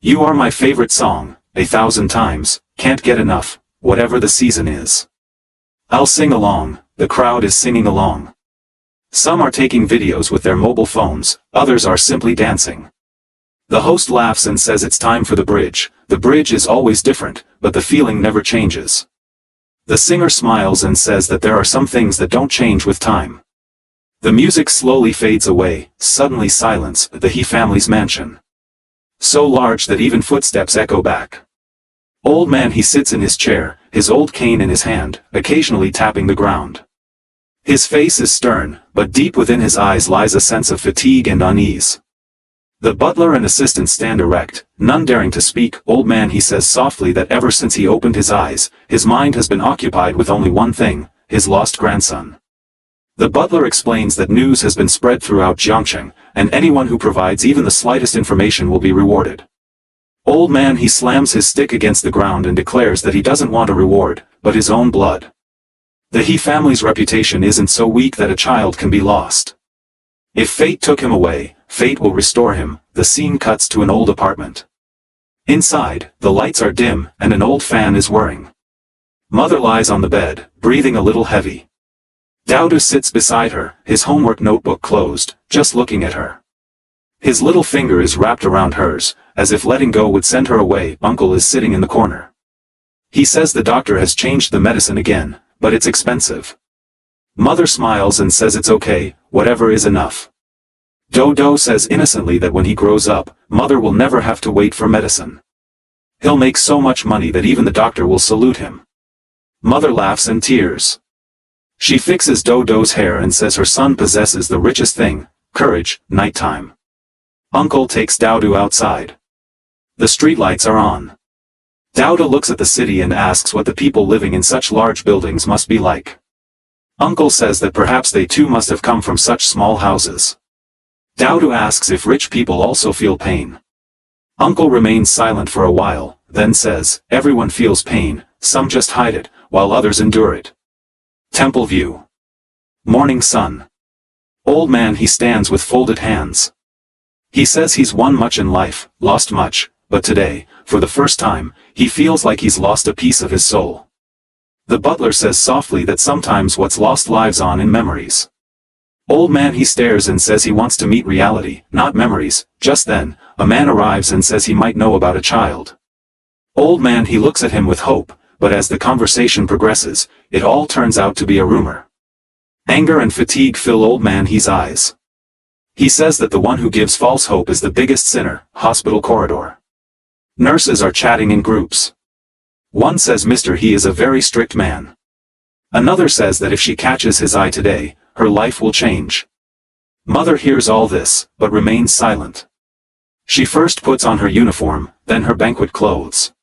You are my favorite song, 1,000 times, can't get enough, whatever the season is. I'll sing along, the crowd is singing along. Some are taking videos with their mobile phones, others are simply dancing. The host laughs and says it's time for the bridge. The bridge is always different, but the feeling never changes. The singer smiles and says that there are some things that don't change with time. The music slowly fades away, suddenly silence at the He family's mansion. So large that even footsteps echo back. Old man he sits in his chair, his old cane in his hand, occasionally tapping the ground. His face is stern, but deep within his eyes lies a sense of fatigue and unease. The butler and assistant stand erect, none daring to speak. Old man he says softly that ever since he opened his eyes, his mind has been occupied with only one thing, his lost grandson. The butler explains that news has been spread throughout Jiangcheng, and anyone who provides even the slightest information will be rewarded. Old man he slams his stick against the ground and declares that he doesn't want a reward, but his own blood. The He family's reputation isn't so weak that a child can be lost. If fate took him away, fate will restore him. The scene cuts to an old apartment. Inside, the lights are dim, and an old fan is whirring. Mother lies on the bed, breathing a little heavy. Daudu sits beside her, his homework notebook closed, just looking at her. His little finger is wrapped around hers, as if letting go would send her away. Uncle is sitting in the corner. He says the doctor has changed the medicine again, but it's expensive. Mother smiles and says it's okay, whatever is enough. Dodo says innocently that when he grows up, Mother will never have to wait for medicine. He'll make so much money that even the doctor will salute him. Mother laughs and tears. She fixes Dodo's hair and says her son possesses the richest thing, courage. Nighttime. Uncle takes Daudu outside. The streetlights are on. Daudu looks at the city and asks what the people living in such large buildings must be like. Uncle says that perhaps they too must have come from such small houses. Daudu asks if rich people also feel pain. Uncle remains silent for a while, then says, everyone feels pain, some just hide it, while others endure it. Temple view. Morning sun. Old man he stands with folded hands. He says he's won much in life, lost much, but today, for the first time, he feels like he's lost a piece of his soul. The butler says softly that sometimes what's lost lives on in memories. Old man he stares and says he wants to meet reality, not memories. Just then, a man arrives and says he might know about a child. Old man he looks at him with hope, but as the conversation progresses, it all turns out to be a rumor. Anger and fatigue fill old man he's eyes. He says that the one who gives false hope is the biggest sinner. Hospital corridor. Nurses are chatting in groups. One says Mr. He is a very strict man. Another says that if she catches his eye today, her life will change. Mother hears all this, but remains silent. She first puts on her uniform, then her banquet clothes.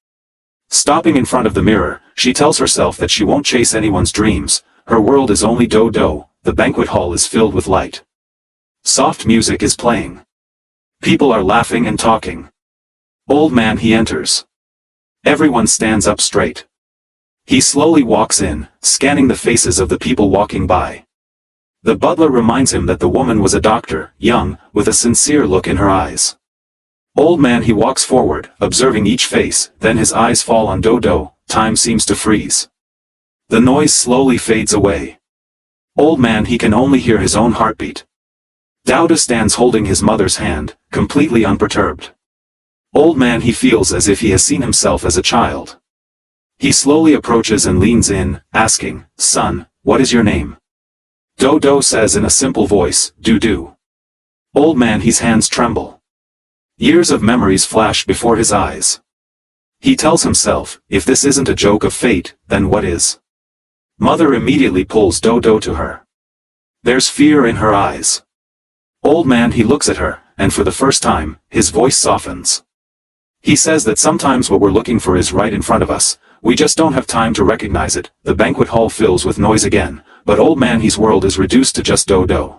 Stopping in front of the mirror, she tells herself that she won't chase anyone's dreams. Her world is only Dodo. The banquet hall is filled with light. Soft music is playing. People are laughing and talking. Old man he enters. Everyone stands up straight. He slowly walks in, scanning the faces of the people walking by. The butler reminds him that the woman was a doctor, young, with a sincere look in her eyes. Old man he walks forward, observing each face, then his eyes fall on Dodo. Time seems to freeze. The noise slowly fades away. Old man he can only hear his own heartbeat. Daudu stands holding his mother's hand, completely unperturbed. Old man he feels as if he has seen himself as a child. He slowly approaches and leans in, asking, "Son, what is your name?" Dodo says in a simple voice, "Dudu." Old man his hands tremble. Years of memories flash before his eyes. He tells himself, if this isn't a joke of fate, then what is? Mother immediately pulls Dodo to her. There's fear in her eyes. Old man he looks at her, and for the first time, his voice softens. He says that sometimes what we're looking for is right in front of us, we just don't have time to recognize it. The banquet hall fills with noise again, but old man his world is reduced to just Dodo.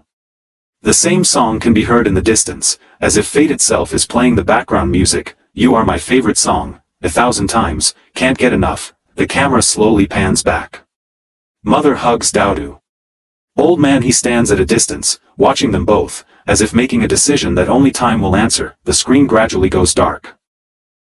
The same song can be heard in the distance, as if fate itself is playing the background music. You are my favorite song, 1,000 times, can't get enough. The camera slowly pans back. Mother hugs Daudu. Old man he stands at a distance, watching them both, as if making a decision that only time will answer. The screen gradually goes dark.